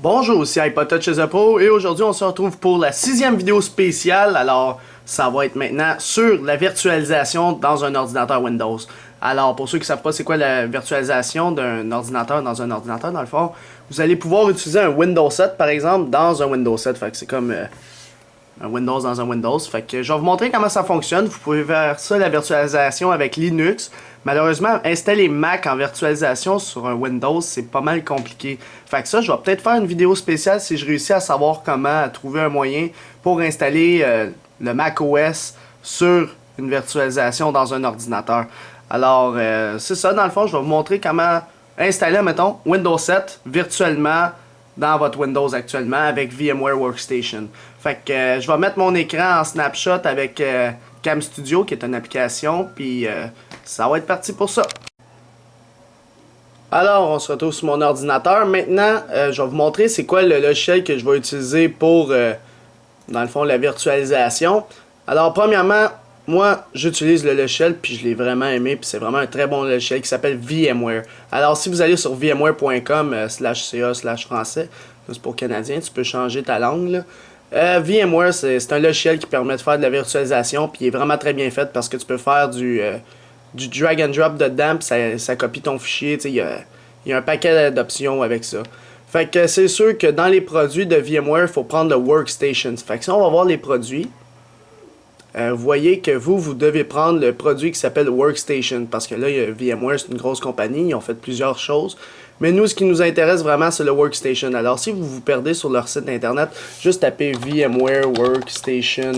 Bonjour, c'est iPodTouch chez Pro et aujourd'hui on se retrouve pour la 6e vidéo spéciale. Alors ça va être maintenant sur la virtualisation dans un ordinateur Windows. Alors pour ceux qui ne savent pas c'est quoi la virtualisation d'un ordinateur dans un ordinateur, dans le fond, vous allez pouvoir utiliser un Windows 7 par exemple dans un Windows 7. Fait que c'est comme un Windows dans un Windows. Fait que je vais vous montrer comment ça fonctionne. Vous pouvez faire ça, la virtualisation avec Linux. Malheureusement, installer Mac en virtualisation sur un Windows, c'est pas mal compliqué. Fait que ça, je vais peut-être faire une vidéo spéciale si je réussis à savoir comment trouver un moyen pour installer le Mac OS sur une virtualisation dans un ordinateur. Alors, c'est ça, dans le fond, je vais vous montrer comment installer, mettons, Windows 7 virtuellement dans votre Windows actuellement avec VMware Workstation. Fait que je vais mettre mon écran en snapshot avec Cam Studio qui est une application, puis ça va être parti pour ça. Alors, on se retrouve sur mon ordinateur. Maintenant, je vais vous montrer c'est quoi le logiciel que je vais utiliser pour, dans le fond, la virtualisation. Alors, premièrement, moi, j'utilise le logiciel, puis je l'ai vraiment aimé, puis c'est vraiment un très bon logiciel qui s'appelle VMware. Alors, si vous allez sur vmware.com/ca/français, c'est pour Canadien, tu peux changer ta langue, là. VMware, c'est un logiciel qui permet de faire de la virtualisation, puis il est vraiment très bien fait parce que tu peux faire du drag and drop dedans, puis ça copie ton fichier. Il y a un paquet d'options avec ça. Fait que c'est sûr que dans les produits de VMware, il faut prendre le Workstation. Fait que si on va voir les produits, vous voyez que vous devez prendre le produit qui s'appelle Workstation, parce que là, VMware, c'est une grosse compagnie, ils ont fait plusieurs choses. Mais nous, ce qui nous intéresse vraiment, c'est le Workstation. Alors, si vous vous perdez sur leur site internet, juste tapez VMware Workstation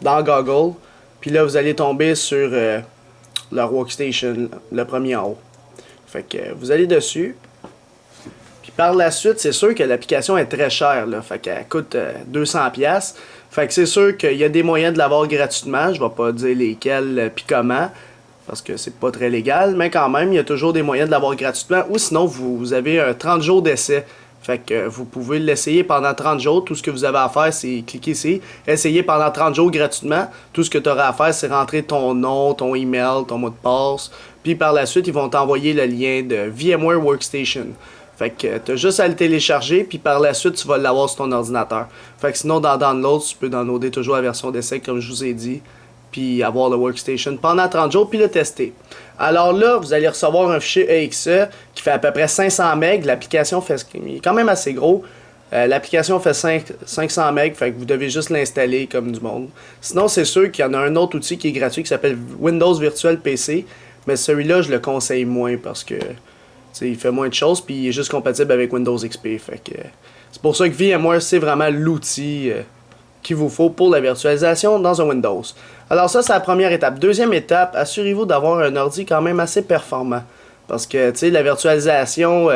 dans Google, puis là, vous allez tomber sur leur Workstation, le premier en haut. Fait que vous allez dessus. Puis par la suite, c'est sûr que l'application est très chère, là. Fait qu'elle coûte 200$. Fait que c'est sûr qu'il y a des moyens de l'avoir gratuitement. Je vais pas dire lesquels puis comment, parce que c'est pas très légal, mais quand même, il y a toujours des moyens de l'avoir gratuitement. Ou sinon, vous avez un 30 jours d'essai. Fait que vous pouvez l'essayer pendant 30 jours. Tout ce que vous avez à faire, c'est cliquer ici. Essayer pendant 30 jours gratuitement. Tout ce que tu auras à faire, c'est rentrer ton nom, ton email, ton mot de passe. Puis par la suite, ils vont t'envoyer le lien de VMware Workstation. Fait que tu as juste à le télécharger, puis par la suite, tu vas l'avoir sur ton ordinateur. Fait que sinon, dans Download, tu peux downloader toujours la version d'essai, comme je vous ai dit, puis avoir le Workstation pendant 30 jours, puis le tester. Alors là, vous allez recevoir un fichier EXE qui fait à peu près 500 MB. L'application fait il est quand même assez gros. L'application fait 500 MB, fait que vous devez juste l'installer comme du monde. Sinon, c'est sûr qu'il y en a un autre outil qui est gratuit qui s'appelle Windows Virtual PC, mais celui-là, je le conseille moins parce que il fait moins de choses, puis il est juste compatible avec Windows XP. Fait que c'est pour ça que VMware, c'est vraiment l'outil qu'il vous faut pour la virtualisation dans un Windows. Alors ça, c'est la première étape. Deuxième étape, assurez-vous d'avoir un ordi quand même assez performant. Parce que, tu sais, la virtualisation,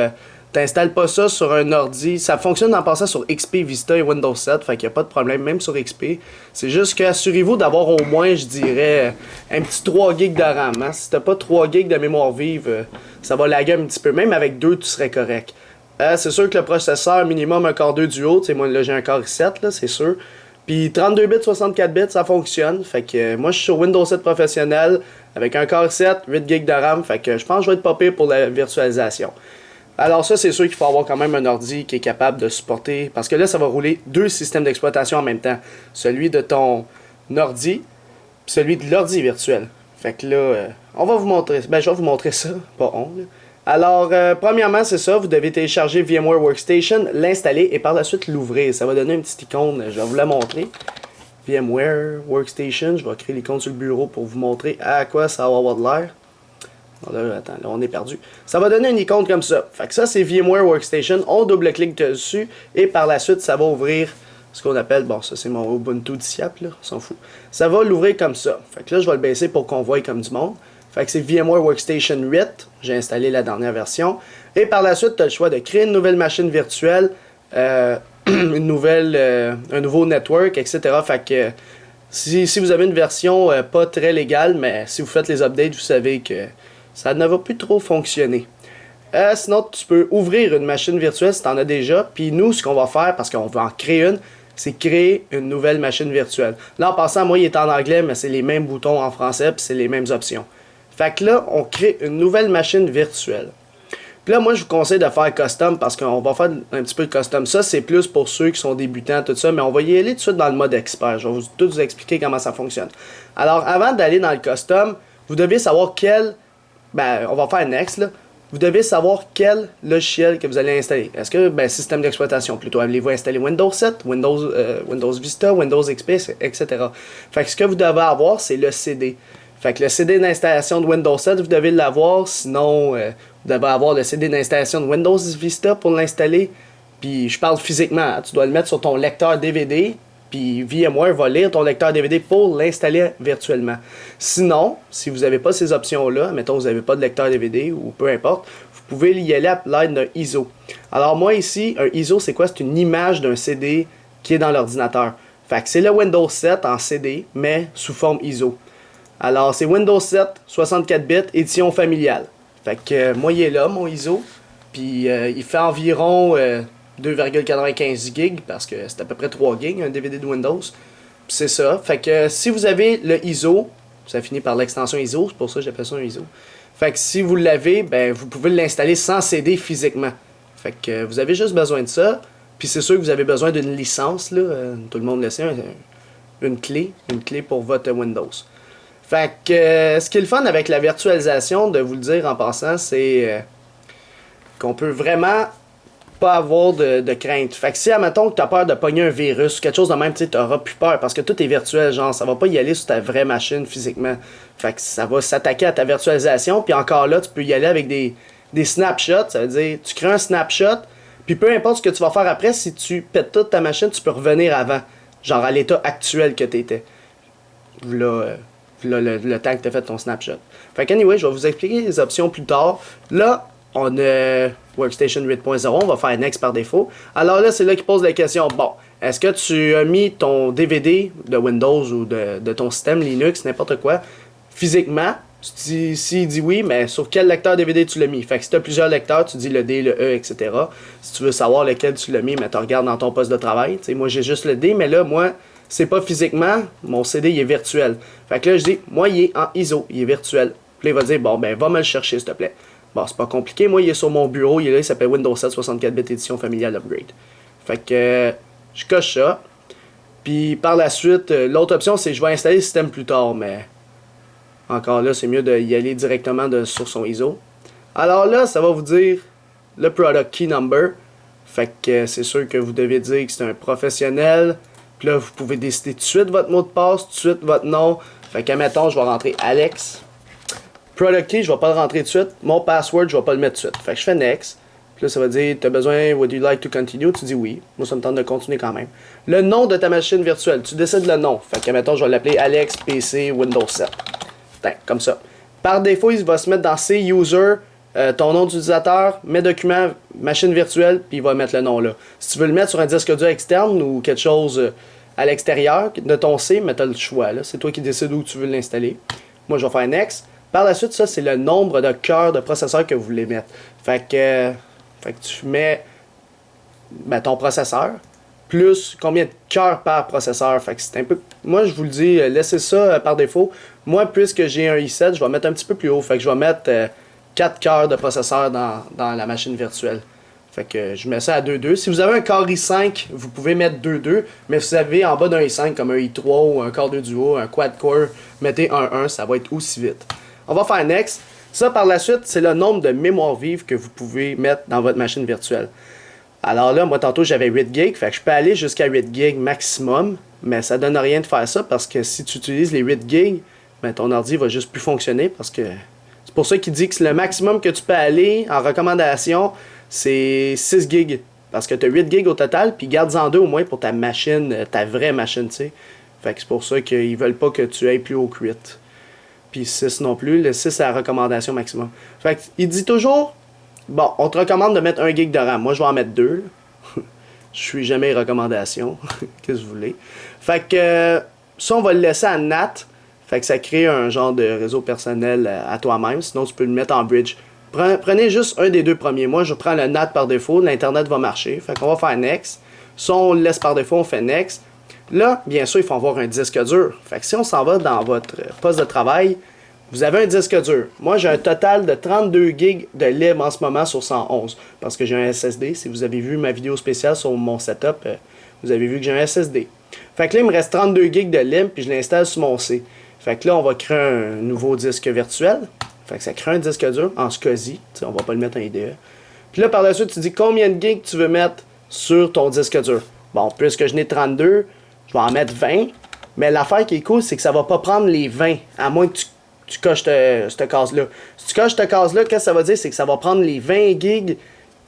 t'installes pas ça sur un ordi. Ça fonctionne en passant sur XP, Vista et Windows 7, fait qu'il n'y a pas de problème, même sur XP. C'est juste que assurez-vous d'avoir au moins, je dirais, un petit 3 GB de RAM. Hein? Si t'as pas 3 GB de mémoire vive, ça va laguer un petit peu. Même avec 2, tu serais correct. C'est sûr que le processeur, minimum un Core 2 Duo. Moi, là, j'ai un Core i7, là, c'est sûr. Puis 32 bits, 64 bits, ça fonctionne. Fait que moi, je suis sur Windows 7 professionnel avec un Core i7, 8 GB de RAM. Fait que je pense que je vais être pas pire pour la virtualisation. Alors ça, c'est sûr qu'il faut avoir quand même un ordi qui est capable de supporter, parce que là, ça va rouler 2 systèmes d'exploitation en même temps. Celui de ton ordi, puis celui de l'ordi virtuel. Fait que là, on va vous montrer, je vais vous montrer ça, pas on, là. Alors, premièrement, c'est ça, vous devez télécharger VMware Workstation, l'installer et par la suite l'ouvrir. Ça va donner une petite icône, je vais vous la montrer. VMware Workstation, je vais créer l'icône sur le bureau pour vous montrer à quoi ça va avoir de l'air. Là, attends, là, on est perdu. Ça va donner une icône comme ça. Fait que ça, c'est VMware Workstation. On double-clique dessus et par la suite, ça va ouvrir ce qu'on appelle, bon, ça c'est mon Ubuntu Diap, là, on s'en fout. Ça va l'ouvrir comme ça. Fait que là, je vais le baisser pour qu'on voie comme du monde. Fait que c'est VMware Workstation 8. J'ai installé la dernière version. Et par la suite, tu as le choix de créer une nouvelle machine virtuelle, un nouveau network, etc. Fait que si vous avez une version pas très légale, mais si vous faites les updates, vous savez que ça ne va plus trop fonctionner. Sinon, tu peux ouvrir une machine virtuelle si tu en as déjà. Puis nous, ce qu'on va faire, parce qu'on va en créer une, c'est créer une nouvelle machine virtuelle. Là, en passant, moi, il est en anglais, mais c'est les mêmes boutons en français, puis c'est les mêmes options. Fait que là, on crée une nouvelle machine virtuelle. Puis là, moi, je vous conseille de faire custom parce qu'on va faire un petit peu de custom. Ça, c'est plus pour ceux qui sont débutants, tout ça, mais on va y aller tout de suite dans le mode expert. Je vais tout vous expliquer comment ça fonctionne. Alors, avant d'aller dans le custom, vous devez savoir quel... Ben, on va faire next, là. Vous devez savoir quel logiciel que vous allez installer. Est-ce que, système d'exploitation plutôt, allez-vous installer Windows 7, Windows Vista, Windows XP, etc. Fait que ce que vous devez avoir, c'est le CD. Fait que le CD d'installation de Windows 7, vous devez l'avoir, sinon, vous devez avoir le CD d'installation de Windows Vista pour l'installer. Puis je parle physiquement, hein, tu dois le mettre sur ton lecteur DVD, puis VMware va lire ton lecteur DVD pour l'installer virtuellement. Sinon, si vous n'avez pas ces options-là, mettons vous n'avez pas de lecteur DVD ou peu importe, vous pouvez y aller à l'aide d'un ISO. Alors moi ici, un ISO c'est quoi? C'est une image d'un CD qui est dans l'ordinateur. Fait que c'est le Windows 7 en CD, mais sous forme ISO. Alors c'est Windows 7, 64 bits, édition familiale. Fait que moi il est là, mon ISO, puis il fait environ... 2,95 gigs parce que c'est à peu près 3 gigs un DVD de Windows. C'est ça. Fait que si vous avez le ISO, ça finit par l'extension ISO, c'est pour ça que j'appelle ça un ISO. Fait que si vous l'avez, ben vous pouvez l'installer sans CD physiquement. Fait que vous avez juste besoin de ça. Puis c'est sûr que vous avez besoin d'une licence, là. Tout le monde le sait, une clé pour votre Windows. Fait que ce qui est le fun avec la virtualisation, de vous le dire en passant, c'est qu'on peut vraiment pas avoir de crainte. Fait que si, admettons que tu as peur de pogner un virus ou quelque chose de même, tu n'auras plus peur parce que tout est virtuel, genre, ça va pas y aller sur ta vraie machine physiquement. Fait que ça va s'attaquer à ta virtualisation, puis encore là, tu peux y aller avec des snapshots, ça veut dire, tu crées un snapshot, puis peu importe ce que tu vas faire après, si tu pètes toute ta machine, tu peux revenir avant, genre à l'état actuel que tu étais. Là, le temps que tu as fait ton snapshot. Fait que anyway, je vais vous expliquer les options plus tard. Là, on a Workstation 8.0, on va faire Next par défaut. Alors là, c'est là qu'il pose la question, bon, est-ce que tu as mis ton DVD de Windows ou de ton système Linux, n'importe quoi, physiquement? S'il dit oui, mais sur quel lecteur DVD tu l'as mis? Fait que si tu as plusieurs lecteurs, tu dis le D, le E, etc. Si tu veux savoir lequel tu l'as mis, mais tu regardes dans ton poste de travail. T'sais, moi, j'ai juste le D, mais là, moi, c'est pas physiquement, mon CD, il est virtuel. Fait que là, je dis, moi, il est en ISO, il est virtuel. Puis là, il va dire, bon, ben, va me le chercher, s'il te plaît. Bon, c'est pas compliqué. Moi, il est sur mon bureau. Il est là, il s'appelle Windows 7 64 bits édition familiale upgrade. Fait que je coche ça. Puis par la suite, l'autre option, c'est que je vais installer le système plus tard. Mais encore là, c'est mieux d'y aller directement sur son ISO. Alors là, ça va vous dire le product key number. Fait que c'est sûr que vous devez dire que c'est un professionnel. Puis là, vous pouvez décider tout de suite votre mot de passe, tout de suite votre nom. Fait que, mettons, je vais rentrer Alex. Product key, je vais pas le rentrer tout de suite. Mon password, je vais pas le mettre tout de suite. Fait que je fais next. Puis là, ça va dire, tu as besoin, would you like to continue? Tu dis oui. Moi, ça me tente de continuer quand même. Le nom de ta machine virtuelle, tu décides le nom. Fait que, mettons, je vais l'appeler Alex PC Windows 7. Comme ça. Par défaut, il va se mettre dans ses users, ton nom d'utilisateur, mes documents, machine virtuelle, puis il va mettre le nom là. Si tu veux le mettre sur un disque dur externe ou quelque chose à l'extérieur de ton C, mais tu as le choix. C'est toi qui décides où tu veux l'installer. Moi, je vais faire next. Par la suite, ça, c'est le nombre de cœurs de processeur que vous voulez mettre. Fait que tu mets ton processeur, plus combien de cœurs par processeur. Fait que c'est un peu... Moi, je vous le dis, laissez ça par défaut. Moi, puisque j'ai un i7, je vais mettre un petit peu plus haut. Fait que je vais mettre 4 cœurs de processeur dans la machine virtuelle. Fait que je mets ça à 2.2. Si vous avez un Core i5, vous pouvez mettre 2.2. Mais si vous avez en bas d'un i5, comme un i3 ou un Core 2 Duo, un quad-core, mettez 1.1, ça va être aussi vite. On va faire next. Ça, par la suite, c'est le nombre de mémoire vive que vous pouvez mettre dans votre machine virtuelle. Alors là, moi, tantôt, j'avais 8 gigs. Fait que je peux aller jusqu'à 8 gigs maximum. Mais ça donne rien de faire ça parce que si tu utilises les 8 gigs, ben, ton ordi va juste plus fonctionner parce que... C'est pour ça qu'il dit que le maximum que tu peux aller en recommandation, c'est 6 gigs. Parce que tu as 8 gigs au total, puis garde-en 2 au moins pour ta machine, ta vraie machine, tu sais. Fait que c'est pour ça qu'ils veulent pas que tu ailles plus haut que 8. Puis 6 non plus. Le 6, c'est la recommandation maximum. Fait que, il dit toujours, bon, on te recommande de mettre 1 gig de RAM. Moi, je vais en mettre 2. Je suis jamais recommandation. Qu'est-ce que vous voulez? Fait que, ça, on va le laisser à NAT. Fait que ça crée un genre de réseau personnel à toi-même. Sinon, tu peux le mettre en bridge. Prenez juste un des deux premiers. Moi, je prends le NAT par défaut. L'Internet va marcher. Fait qu'on va faire Next. Si on le laisse par défaut, on fait Next. Là, bien sûr, il faut avoir un disque dur. Fait que si on s'en va dans votre poste de travail, Vous avez un disque dur. Moi, j'ai un total de 32 gigs de libre en ce moment sur 111. Parce que j'ai un SSD. Si vous avez vu ma vidéo spéciale sur mon setup, vous avez vu que j'ai un SSD. Fait que là, il me reste 32 gigs de libre, puis je l'installe sur mon C. Fait que là, on va créer un nouveau disque virtuel. Fait que ça crée un disque dur en SCSI. T'sais, on va pas le mettre en IDE. Puis là, par la suite, tu dis combien de gigs tu veux mettre sur ton disque dur. Bon, puisque je n'ai 32, je vais en mettre 20. Mais l'affaire qui est cool, c'est que ça va pas prendre les 20, à moins que tu coches cette case-là. Si tu coches cette case-là, qu'est-ce que ça va dire? C'est que ça va prendre les 20 gigs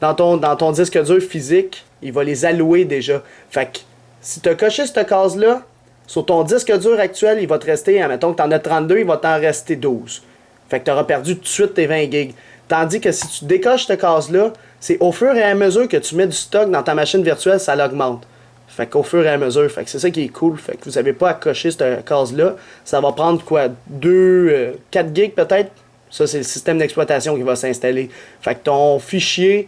dans ton disque dur physique. Il va les allouer déjà. Fait que si tu as coché cette case-là, sur ton disque dur actuel, il va te rester, admettons que tu en as 32, il va t'en rester 12. Fait que tu auras perdu tout de suite tes 20 gigs. Tandis que si tu décoches cette case-là, c'est au fur et à mesure que tu mets du stock dans ta machine virtuelle, ça l'augmente. Fait qu'au fur et à mesure, fait que c'est ça qui est cool. Fait que vous n'avez pas à cocher cette case-là. Ça va prendre quoi? 4 gigs peut-être? Ça, c'est le système d'exploitation qui va s'installer. Fait que ton fichier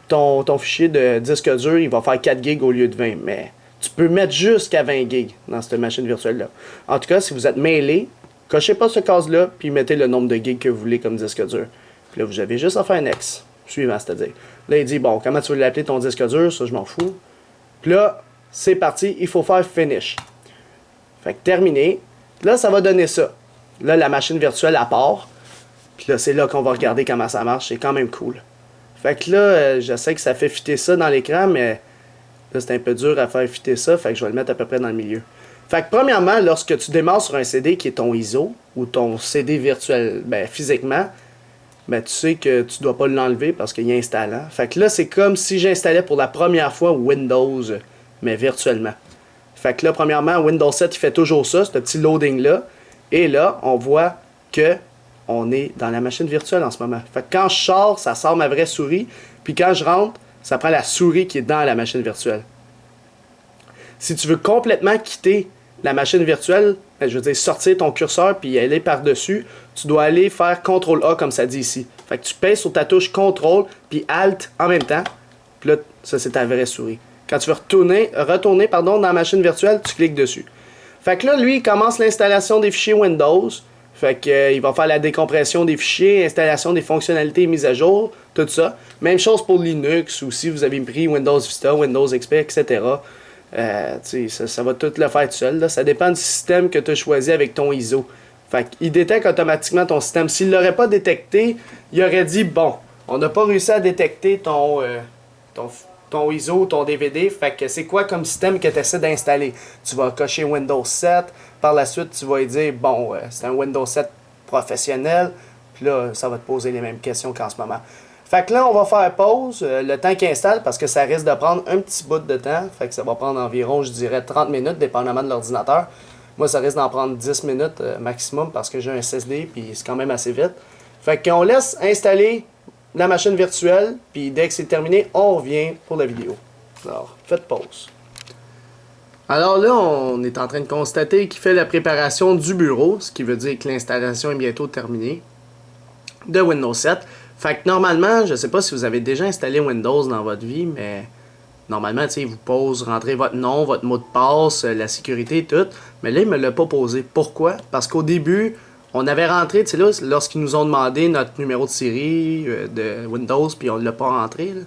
de disque dur, il va faire 4 gigs au lieu de 20. Mais tu peux mettre jusqu'à 20 gigs dans cette machine virtuelle-là. En tout cas, si vous êtes mêlé, cochez pas cette case-là, puis mettez le nombre de gigs que vous voulez comme disque dur. Puis là, vous avez juste à faire next. Suivant, c'est-à-dire. Là, il dit, bon, comment tu veux l'appeler ton disque dur? Ça, je m'en fous. Puis là, c'est parti, il faut faire finish. Fait que terminé. Là, ça va donner ça. Là, la machine virtuelle à part. Puis là, c'est là qu'on va regarder comment ça marche. C'est quand même cool. Fait que là, je sais que ça fait fitter ça dans l'écran, mais là, c'est un peu dur à faire fitter ça. Fait que je vais le mettre à peu près dans le milieu. Fait que premièrement, lorsque tu démarres sur un CD qui est ton ISO, ou ton CD virtuel, physiquement, tu sais que tu dois pas l'enlever parce qu'il est installant. Fait que là, c'est comme si j'installais pour la première fois Windows, mais virtuellement. Fait que là, premièrement, Windows 7, il fait toujours ça, ce petit loading-là. Et là, on voit que on est dans la machine virtuelle en ce moment. Fait que quand je sors, ça sort ma vraie souris. Puis quand je rentre, ça prend la souris qui est dans la machine virtuelle. Si tu veux complètement quitter la machine virtuelle, je veux dire sortir ton curseur puis aller par-dessus, tu dois aller faire CTRL-A comme ça dit ici. Fait que tu pèses sur ta touche CTRL puis ALT en même temps. Puis là, ça c'est ta vraie souris. Quand tu veux retourner dans la machine virtuelle, tu cliques dessus. Fait que là, lui, il commence l'installation des fichiers Windows. Fait que il va faire la décompression des fichiers, installation des fonctionnalités mises à jour, tout ça. Même chose pour Linux ou si vous avez pris Windows Vista, Windows XP, etc. Ça va tout le faire tout seul. Là. Ça dépend du système que tu as choisi avec ton ISO. Fait qu'il détecte automatiquement ton système. S'il ne l'aurait pas détecté, il aurait dit bon, on n'a pas réussi à détecter ton ISO, ton DVD. Fait que c'est quoi comme système que tu essaies d'installer? Tu vas cocher Windows 7. Par la suite, tu vas lui dire bon, c'est un Windows 7 professionnel. Puis là, ça va te poser les mêmes questions qu'en ce moment. Fait que là, on va faire pause, le temps qu'il installe, parce que ça risque de prendre un petit bout de temps. Fait que ça va prendre environ, je dirais, 30 minutes, dépendamment de l'ordinateur. Moi, ça risque d'en prendre 10 minutes maximum, parce que j'ai un SSD, puis c'est quand même assez vite. Fait qu'on laisse installer la machine virtuelle, puis dès que c'est terminé, on revient pour la vidéo. Alors, faites pause. Alors là, on est en train de constater qu'il fait la préparation du bureau, ce qui veut dire que l'installation est bientôt terminée, de Windows 7. Fait que normalement, je sais pas si vous avez déjà installé Windows dans votre vie, mais normalement, tu sais, il vous pose, rentrez votre nom, votre mot de passe, la sécurité, tout. Mais là, il me l'a pas posé. Pourquoi? Parce qu'au début, on avait rentré, tu sais, là, lorsqu'ils nous ont demandé notre numéro de série de Windows, puis on l'a pas rentré, là,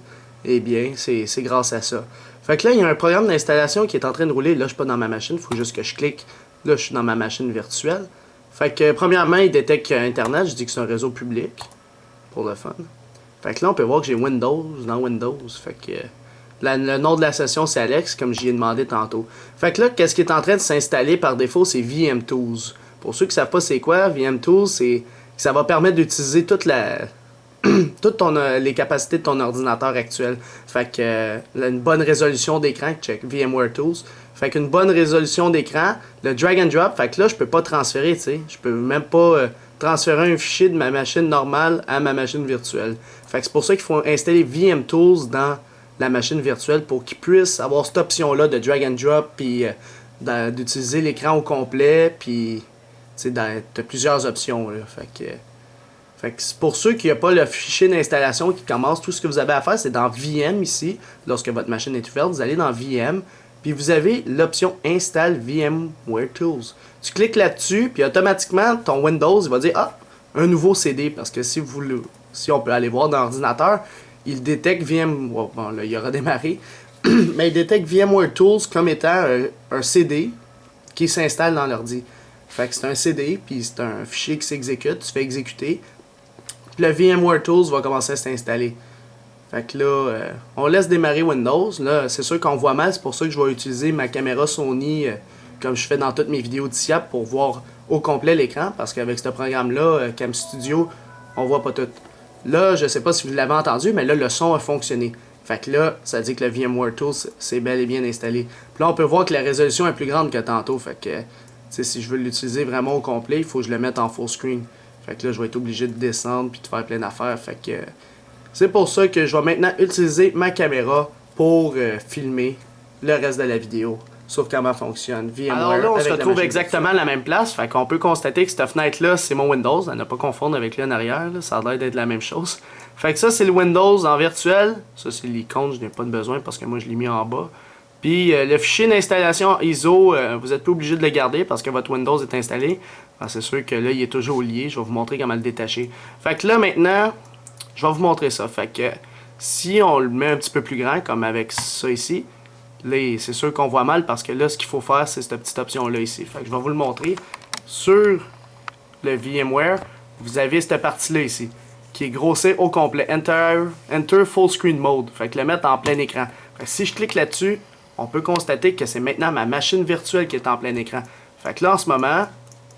eh bien, c'est grâce à ça. Fait que là, il y a un programme d'installation qui est en train de rouler. Là, je suis pas dans ma machine, il faut juste que je clique. Là, je suis dans ma machine virtuelle. Fait que, premièrement, il détecte Internet. Je dis que c'est un réseau public. Pour le fun. Fait que là, on peut voir que j'ai Windows dans Windows. Fait que le nom de la session, c'est Alex, comme j'y ai demandé tantôt. Fait que là, qu'est-ce qui est en train de s'installer par défaut, c'est VMTools. Pour ceux qui ne savent pas c'est quoi, VMTools, c'est que ça va permettre d'utiliser toutes les capacités de ton ordinateur actuel. Fait que une bonne résolution d'écran, check VMware Tools. Fait qu'une bonne résolution d'écran, le drag and drop, fait que là, je peux pas transférer, tu sais. Je peux même pas transférer un fichier de ma machine normale à ma machine virtuelle. Fait que c'est pour ça qu'il faut installer VMTools dans la machine virtuelle pour qu'ils puissent avoir cette option-là de drag and drop, puis d'utiliser l'écran au complet, puis tu sais, t'as plusieurs options, là. Fait que c'est pour ceux qui n'ont pas le fichier d'installation qui commence, tout ce que vous avez à faire, c'est dans VM ici. Lorsque votre machine est ouverte, vous allez dans VM, puis vous avez l'option Install VMware Tools. Tu cliques là-dessus, puis automatiquement, ton Windows il va dire « Ah, un nouveau CD », parce que si on peut aller voir dans l'ordinateur, il détecte VMware, bon là, il a redémarré, mais il détecte VMware Tools comme étant un CD qui s'installe dans l'ordi. Fait que c'est un CD, puis c'est un fichier qui s'exécute, tu fais exécuter, puis le VMware Tools va commencer à s'installer. Fait que là, on laisse démarrer Windows. Là, c'est sûr qu'on voit mal, c'est pour ça que je vais utiliser ma caméra Sony comme je fais dans toutes mes vidéos d'ICIAP pour voir au complet l'écran, parce qu'avec ce programme-là, Cam Studio, on voit pas tout. Là, je sais pas si vous l'avez entendu, mais là, le son a fonctionné. Fait que là, ça dit que le VMware Tools c'est bel et bien installé. Puis là, on peut voir que la résolution est plus grande que tantôt. Fait que, si je veux l'utiliser vraiment au complet, il faut que je le mette en full screen. Fait que là, je vais être obligé de descendre puis de faire plein d'affaires. Fait que c'est pour ça que je vais maintenant utiliser ma caméra pour filmer le reste de la vidéo sur comment fonctionne VMware. Alors là, on se retrouve exactement à la même place. Fait qu'on peut constater que cette fenêtre-là, c'est mon Windows. À ne pas confondre avec lui en arrière. Là. Ça a l'air d'être la même chose. Fait que ça, c'est le Windows en virtuel. Ça, c'est l'icône. Je n'ai pas de besoin parce que moi, je l'ai mis en bas. Puis le fichier d'installation ISO, vous n'êtes pas obligé de le garder parce que votre Windows est installé. C'est sûr que là, il est toujours lié. Je vais vous montrer comment le détacher. Fait que là, maintenant, je vais vous montrer ça. Fait que si on le met un petit peu plus grand, comme avec ça ici, là, c'est sûr qu'on voit mal parce que là, ce qu'il faut faire, c'est cette petite option-là ici. Fait que je vais vous le montrer. Sur le VMware, vous avez cette partie-là ici, qui est grossée au complet. Enter Full Screen Mode. Fait que le mettre en plein écran. Fait que si je clique là-dessus, on peut constater que c'est maintenant ma machine virtuelle qui est en plein écran. Fait que là, en ce moment,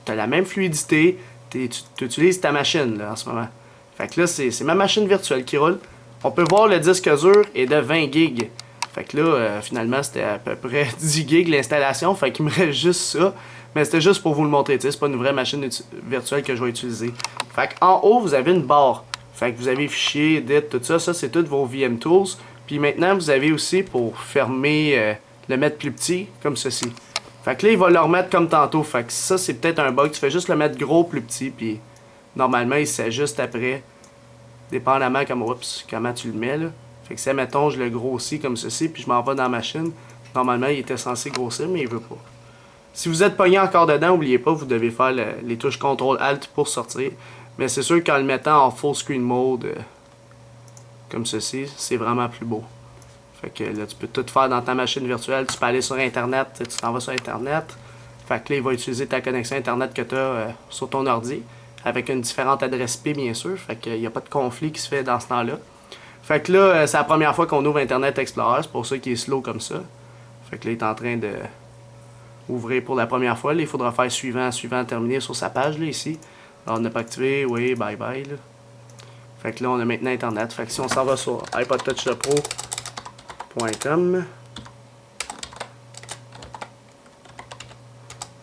tu as la même fluidité. Tu utilises ta machine là, en ce moment. Fait que là, c'est ma machine virtuelle qui roule. On peut voir le disque dur est de 20 gigs. Fait que là, finalement, c'était à peu près 10 gigs l'installation. Fait qu'il me reste juste ça. Mais c'était juste pour vous le montrer. C'est pas une vraie machine virtuelle que je vais utiliser. Fait qu'en haut, vous avez une barre. Fait que vous avez fichier, edit, tout ça. Ça, c'est tous vos VM Tools. Puis maintenant, vous avez aussi pour fermer, le mettre plus petit, comme ceci. Fait que là, il va le remettre comme tantôt. Fait que ça, c'est peut-être un bug. Tu fais juste le mettre gros, plus petit. Puis normalement, il s'ajuste après. Dépendamment comment tu le mets. Là. Fait que si, mettons, je le grossis comme ceci, puis je m'en vais dans la machine. Normalement, il était censé grossir, mais il veut pas. Si vous êtes pogné encore dedans, n'oubliez pas, vous devez faire les touches CTRL-ALT pour sortir. Mais c'est sûr qu'en le mettant en full screen mode, comme ceci, c'est vraiment plus beau. Fait que là, tu peux tout faire dans ta machine virtuelle. Tu peux aller sur Internet, tu t'en vas sur Internet. Fait que là, il va utiliser ta connexion Internet que tu as sur ton ordi. Avec une différente adresse IP, bien sûr. Fait qu'il n'y a pas de conflit qui se fait dans ce temps-là. Fait que là, c'est la première fois qu'on ouvre Internet Explorer. C'est pour ça qu'il est slow comme ça. Fait que là, il est en train de ouvrir pour la première fois. Là, il faudra faire suivant, terminé sur sa page, là, ici. Alors, on n'a pas activé. Oui, bye bye, là. Fait que là, on a maintenant Internet. Fait que si on s'en va sur iPodTouchPro.com.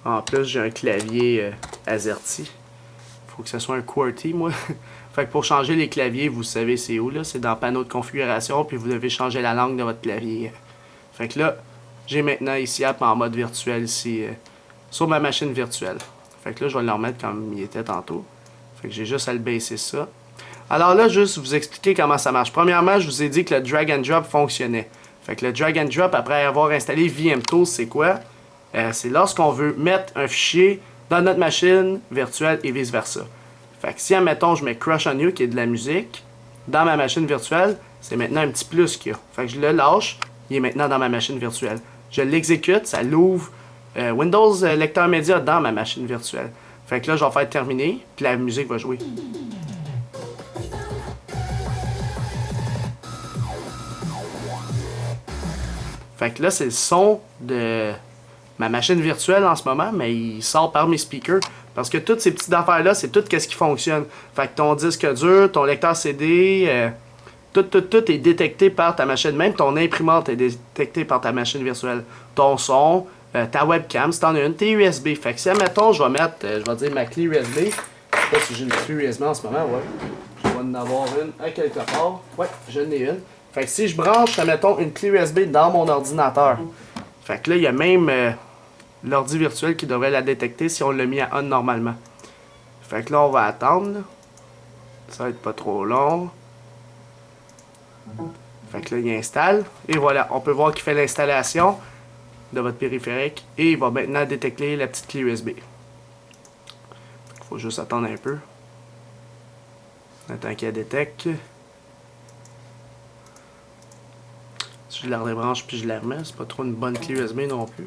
En plus, j'ai un clavier AZERTY. Faut que ce soit un QWERTY, moi. Fait que pour changer les claviers, vous savez c'est où, là. C'est dans le panneau de configuration, puis vous devez changer la langue de votre clavier. Fait que là, j'ai maintenant ici en mode virtuel, ici, sur ma machine virtuelle. Fait que là, je vais le remettre comme il était tantôt. Fait que j'ai juste à le baisser ça. Alors là, juste vous expliquer comment ça marche. Premièrement, je vous ai dit que le drag and drop fonctionnait. Fait que le drag and drop, après avoir installé VMTools, c'est quoi? C'est lorsqu'on veut mettre un fichier dans notre machine virtuelle et vice-versa. Fait que si, admettons, je mets Crush on You, qui est de la musique, dans ma machine virtuelle, c'est maintenant un petit plus qu'il y a. Fait que je le lâche, il est maintenant dans ma machine virtuelle. Je l'exécute, ça l'ouvre Windows Lecteur Média dans ma machine virtuelle. Fait que là, je vais faire terminer, puis la musique va jouer. Fait que là, c'est le son de ma machine virtuelle en ce moment, mais il sort par mes speakers. Parce que toutes ces petites affaires-là, c'est tout ce qui fonctionne. Fait que ton disque dur, ton lecteur CD, tout est détecté par ta machine. Même ton imprimante est détectée par ta machine virtuelle. Ton son, ta webcam, si t'en as une, tes USB. Fait que si, admettons, je vais mettre, je vais dire ma clé USB. Je sais pas si j'ai une clé USB en ce moment, ouais. Je vais en avoir une à quelque part. Ouais, j'en ai une. Fait que si je branche, admettons, une clé USB dans mon ordinateur. Fait que là, il y a même l'ordi virtuel qui devrait la détecter si on l'a mis à on normalement. Fait que là, on va attendre. Là. Ça va être pas trop long. Fait que là, il installe. Et voilà, on peut voir qu'il fait l'installation. de votre périphérique et il va maintenant détecter la petite clé USB. Il faut juste attendre un peu. Attends qu'elle détecte. Si je la redébranche puis je la remets, c'est pas trop une bonne clé USB non plus.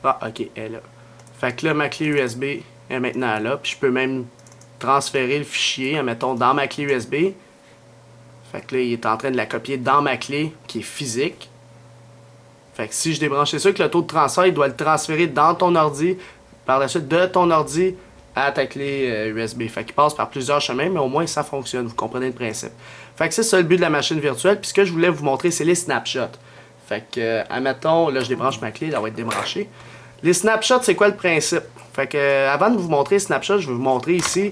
Ah, ok, elle est là. Fait que là, ma clé USB est maintenant là. Puis je peux même transférer le fichier, mettons, dans ma clé USB. Fait que là, il est en train de la copier dans ma clé, qui est physique. Fait que si je débranche, c'est sûr que le taux de transfert, il doit le transférer dans ton ordi. Par la suite, de ton ordi à ta clé USB. Fait qu'il passe par plusieurs chemins, mais au moins, ça fonctionne. Vous comprenez le principe. Fait que c'est ça le but de la machine virtuelle. Puis ce que je voulais vous montrer, c'est les snapshots. Fait que, admettons, là, je débranche ma clé, elle va être débranchée. Les snapshots, c'est quoi le principe? Fait que, avant de vous montrer les snapshots, je vais vous montrer ici.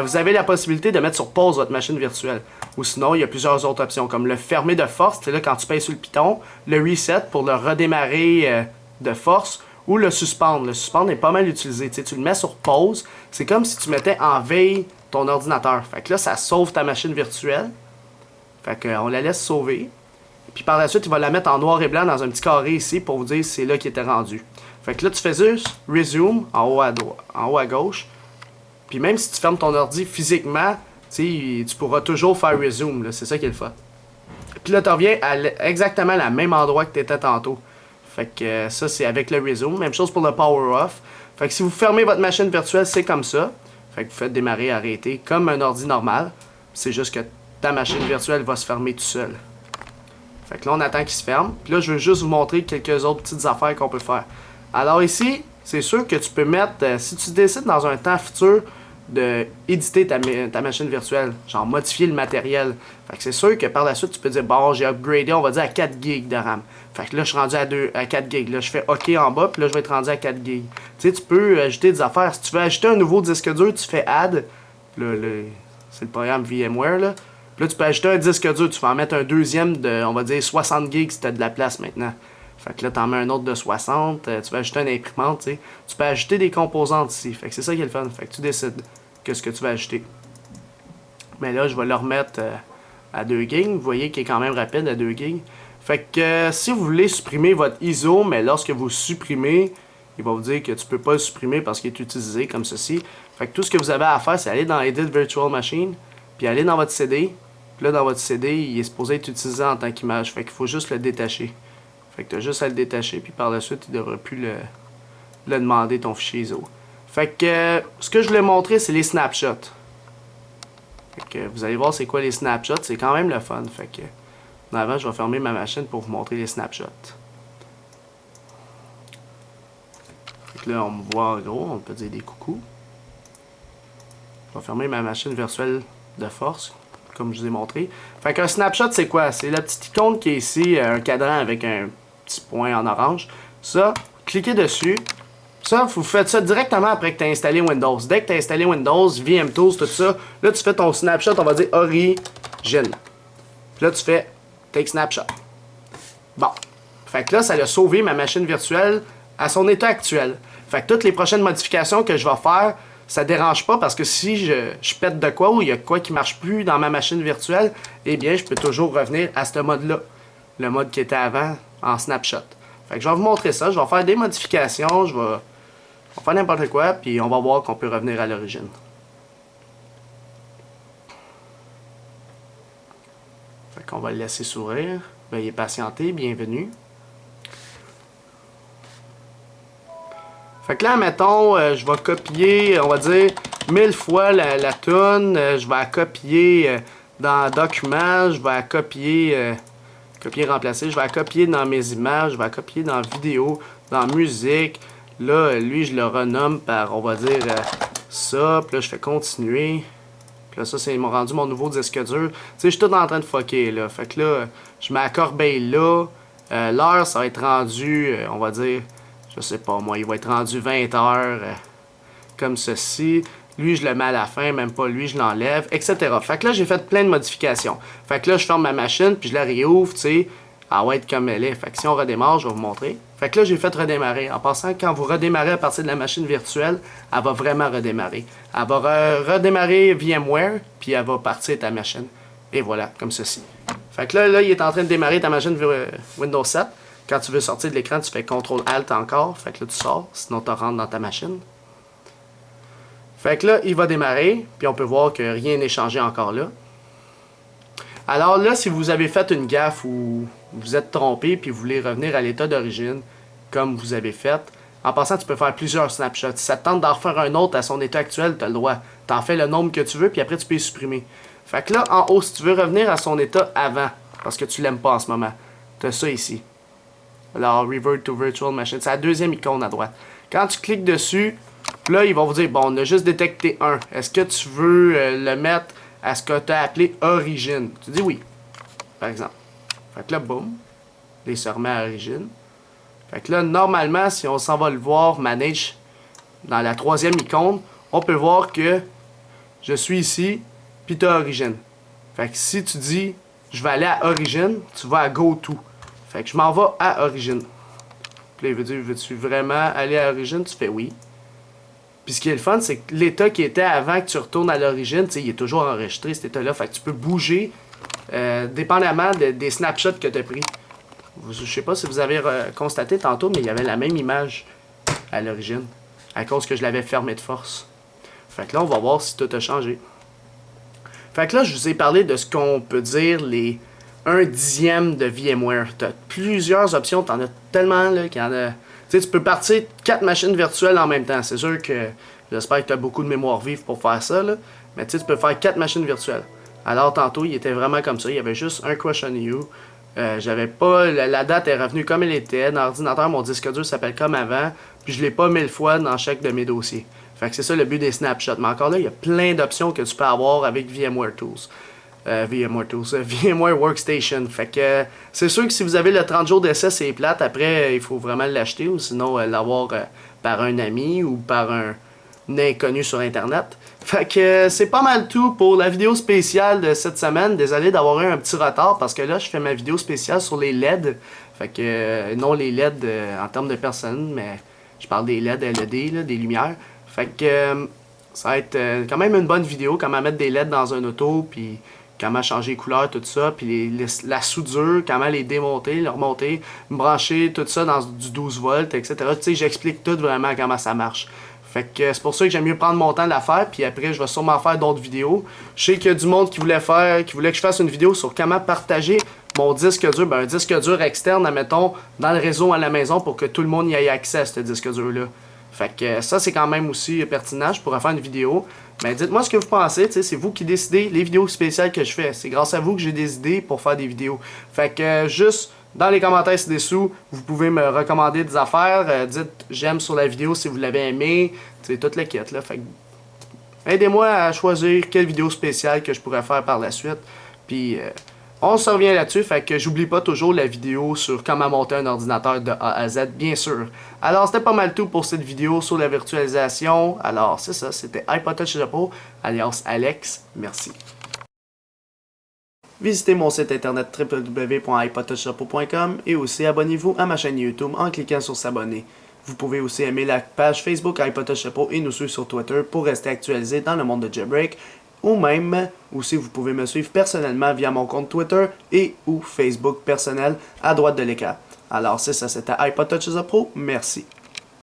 Vous avez la possibilité de mettre sur pause votre machine virtuelle. Ou sinon, il y a plusieurs autres options, comme le fermer de force, c'est là quand tu pèses sur le piton, le reset pour le redémarrer de force, ou le suspendre. Le suspendre est pas mal utilisé. Tu le mets sur pause, c'est comme si tu mettais en veille ton ordinateur. Fait que là, ça sauve ta machine virtuelle. Fait qu'on la laisse sauver. Puis par la suite, il va la mettre en noir et blanc dans un petit carré ici pour vous dire c'est là qu'il était rendu. Fait que là, tu fais juste Resume en haut à gauche. Puis même si tu fermes ton ordi physiquement, tu pourras toujours faire Resume. C'est ça qui est le fun. Puis là, tu reviens à exactement le même endroit que tu étais tantôt. Fait que ça, c'est avec le Resume. Même chose pour le Power Off. Fait que si vous fermez votre machine virtuelle, c'est comme ça. Fait que vous faites démarrer, arrêter, comme un ordi normal. C'est juste que ta machine virtuelle va se fermer tout seul. Fait que là, on attend qu'il se ferme. Puis là, je veux juste vous montrer quelques autres petites affaires qu'on peut faire. Alors ici, c'est sûr que tu peux mettre, si tu décides dans un temps futur de éditer ta machine virtuelle, genre modifier le matériel. Fait que c'est sûr que par la suite, tu peux dire, bon, j'ai upgradé, on va dire à 4 GB de RAM. Fait que là, je suis rendu à 4 GB. Là, je fais OK en bas, puis là, je vais être rendu à 4 GB. Tu sais, tu peux ajouter des affaires. Si tu veux ajouter un nouveau disque dur, tu fais Add. Là, c'est le programme VMware, là. Puis là, tu peux ajouter un disque dur. Tu vas en mettre un deuxième de, on va dire, 60 GB si tu as de la place maintenant. Fait que là, tu en mets un autre de 60. Tu vas ajouter une imprimante, tu sais. Tu peux ajouter des composantes ici. Fait que c'est ça qui est le fun. Fait que tu décides ce que tu vas ajouter. Mais là, je vais le remettre à 2 GB. Vous voyez qu'il est quand même rapide à 2 GB. Fait que si vous voulez supprimer votre ISO, mais lorsque vous supprimez, il va vous dire que tu peux pas le supprimer parce qu'il est utilisé comme ceci. Fait que tout ce que vous avez à faire, c'est aller dans Edit Virtual Machine, puis aller dans votre CD. Puis là, dans votre CD, il est supposé être utilisé en tant qu'image. Fait qu'il faut juste le détacher. Fait que tu as juste à le détacher, puis par la suite, il ne devra plus le demander, ton fichier ISO. Fait que ce que je voulais montrer, c'est les snapshots. Fait que vous allez voir c'est quoi les snapshots, c'est quand même le fun. Fait que avant, je vais fermer ma machine pour vous montrer les snapshots. Fait que là, on me voit en gros, on peut dire des coucous. Je vais fermer ma machine virtuelle de force, comme je vous ai montré. Fait qu'un snapshot, c'est quoi? C'est la petite icône qui est ici, un cadran avec un petit point en orange. Ça, cliquez dessus. Ça, vous faites ça directement après que tu as installé Windows. Dès que tu as installé Windows, VMTools, tout ça, là, tu fais ton snapshot, on va dire Origin. Puis là, tu fais Take Snapshot. Bon. Fait que là, ça a sauvé ma machine virtuelle à son état actuel. Fait que toutes les prochaines modifications que je vais faire, ça dérange pas parce que si je pète de quoi ou il y a quoi qui marche plus dans ma machine virtuelle, eh bien, je peux toujours revenir à ce mode-là. Le mode qui était avant en snapshot. Fait que je vais vous montrer ça. Je vais faire des modifications. Je vais faire n'importe quoi. Puis on va voir qu'on peut revenir à l'origine. Fait qu'on va le laisser sourire. Veuillez patienter. Bienvenue. Fait que là, mettons, je vais copier, on va dire, 1000 fois la toune. Je vais la copier dans Documents. Je vais la copier, remplacer. Je vais la copier dans mes images. Je vais la copier dans Vidéo, dans Musique. Là, lui, je le renomme par, on va dire, ça. Puis là, je fais continuer. Puis là, ça, c'est rendu mon nouveau disque dur. Tu sais, je suis tout en train de fucker, là. Fait que là, je mets la corbeille là. L'heure, ça va être rendu, on va dire, je sais pas moi, il va être rendu 20 heures, comme ceci. Lui, je le mets à la fin, même pas lui, je l'enlève, etc. Fait que là, j'ai fait plein de modifications. Fait que là, je ferme ma machine, puis je la réouvre, tu sais. Elle va être comme elle est. Fait que si on redémarre, je vais vous montrer. Fait que là, j'ai fait redémarrer. En passant, quand vous redémarrez à partir de la machine virtuelle, elle va vraiment redémarrer. Elle va redémarrer VMware, puis elle va partir de ta machine. Et voilà, comme ceci. Fait que là, il est en train de démarrer ta machine Windows 7. Quand tu veux sortir de l'écran, tu fais CTRL-ALT encore. Fait que là, tu sors, sinon tu rentres dans ta machine. Fait que là, il va démarrer, puis on peut voir que rien n'est changé encore là. Alors là, si vous avez fait une gaffe ou vous êtes trompé, puis vous voulez revenir à l'état d'origine, comme vous avez fait, en passant, tu peux faire plusieurs snapshots. Si ça te tente d'en refaire un autre à son état actuel, tu as le droit. Tu en fais le nombre que tu veux, puis après, tu peux les supprimer. Fait que là, en haut, si tu veux revenir à son état avant, parce que tu l'aimes pas en ce moment, tu as ça ici. Alors, Revert to Virtual Machine, c'est la deuxième icône à droite. Quand tu cliques dessus, là, ils vont vous dire, bon, on a juste détecté un. Est-ce que tu veux le mettre à ce que tu as appelé origine? Tu dis oui, par exemple. Fait que là, boum, il se remet à origine. Fait que là, normalement, si on s'en va le voir, Manage, dans la troisième icône, on peut voir que je suis ici, puis tu as origine. Fait que si tu dis, je vais aller à origine, tu vas à Go To. Fait que je m'en vais à origine. Puis là, il veut dire, veux-tu vraiment aller à origine? Tu fais oui. Puis ce qui est le fun, c'est que l'état qui était avant que tu retournes à l'origine, il est toujours enregistré, cet état-là. Fait que tu peux bouger dépendamment des snapshots que tu as pris. Je sais pas si vous avez constaté tantôt, mais il y avait la même image à l'origine, à cause que je l'avais fermé de force. Fait que là, on va voir si tout a changé. Fait que là, je vous ai parlé de ce qu'on peut dire les 1/10 de VMware. Tu as plusieurs options, tu en as tellement là, qu'il y en a. Tu sais, tu peux partir 4 machines virtuelles en même temps. C'est sûr que j'espère que tu as beaucoup de mémoire vive pour faire ça, là. Mais tu sais, tu peux faire 4 machines virtuelles. Alors, tantôt, il était vraiment comme ça. Il y avait juste un Crush on You. J'avais pas. La date est revenue comme elle était. Dans l'ordinateur, mon disque dur s'appelle comme avant. Puis je l'ai pas 1000 fois dans chaque de mes dossiers. Fait que c'est ça le but des snapshots. Mais encore là, il y a plein d'options que tu peux avoir avec VMware Tools. VMware Workstation. Fait que c'est sûr que si vous avez le 30 jours d'essai, c'est plate. Après, il faut vraiment l'acheter ou sinon l'avoir par un ami ou par un inconnu sur Internet. Fait que c'est pas mal tout pour la vidéo spéciale de cette semaine. Désolé d'avoir eu un petit retard parce que là, je fais ma vidéo spéciale sur les LED. Fait que non les LED en termes de personnes, mais je parle des LED LED, là, des lumières. Fait que ça va être quand même une bonne vidéo, comment mettre des LED dans un auto, puis comment changer les couleurs, tout ça, puis la soudure, comment les démonter, les remonter, brancher tout ça dans du 12 volts, etc. Tu sais, j'explique tout vraiment comment ça marche. Fait que c'est pour ça que j'aime mieux prendre mon temps de la faire, puis après je vais sûrement faire d'autres vidéos. Je sais qu'il y a du monde qui voulait que je fasse une vidéo sur comment partager mon disque dur, un disque dur externe, admettons, dans le réseau à la maison pour que tout le monde y ait accès à ce disque dur-là. Fait que ça, c'est quand même aussi pertinent. Je pourrais faire une vidéo. Mais dites-moi ce que vous pensez. C'est vous qui décidez les vidéos spéciales que je fais. C'est grâce à vous que j'ai des idées pour faire des vidéos. Fait que juste dans les commentaires ci-dessous, vous pouvez me recommander des affaires. Dites j'aime sur la vidéo si vous l'avez aimé. C'est toute la quête là. Fait que aidez-moi à choisir quelle vidéo spéciale que je pourrais faire par la suite. Puis on se revient là-dessus, fait que j'oublie pas toujours la vidéo sur comment monter un ordinateur de A à Z, bien sûr. Alors, c'était pas mal tout pour cette vidéo sur la virtualisation. Alors, c'est ça, c'était iPodTouch Repo, alias Alex. Merci. Visitez mon site internet www.ipodtouchrepo.com et aussi abonnez-vous à ma chaîne YouTube en cliquant sur s'abonner. Vous pouvez aussi aimer la page Facebook iPodTouch Repo et nous suivre sur Twitter pour rester actualisé dans le monde de Jailbreak. Ou même, aussi vous pouvez me suivre personnellement via mon compte Twitter et ou Facebook personnel à droite de l'écran. Alors c'est ça, c'était iPodTouch Pro, merci.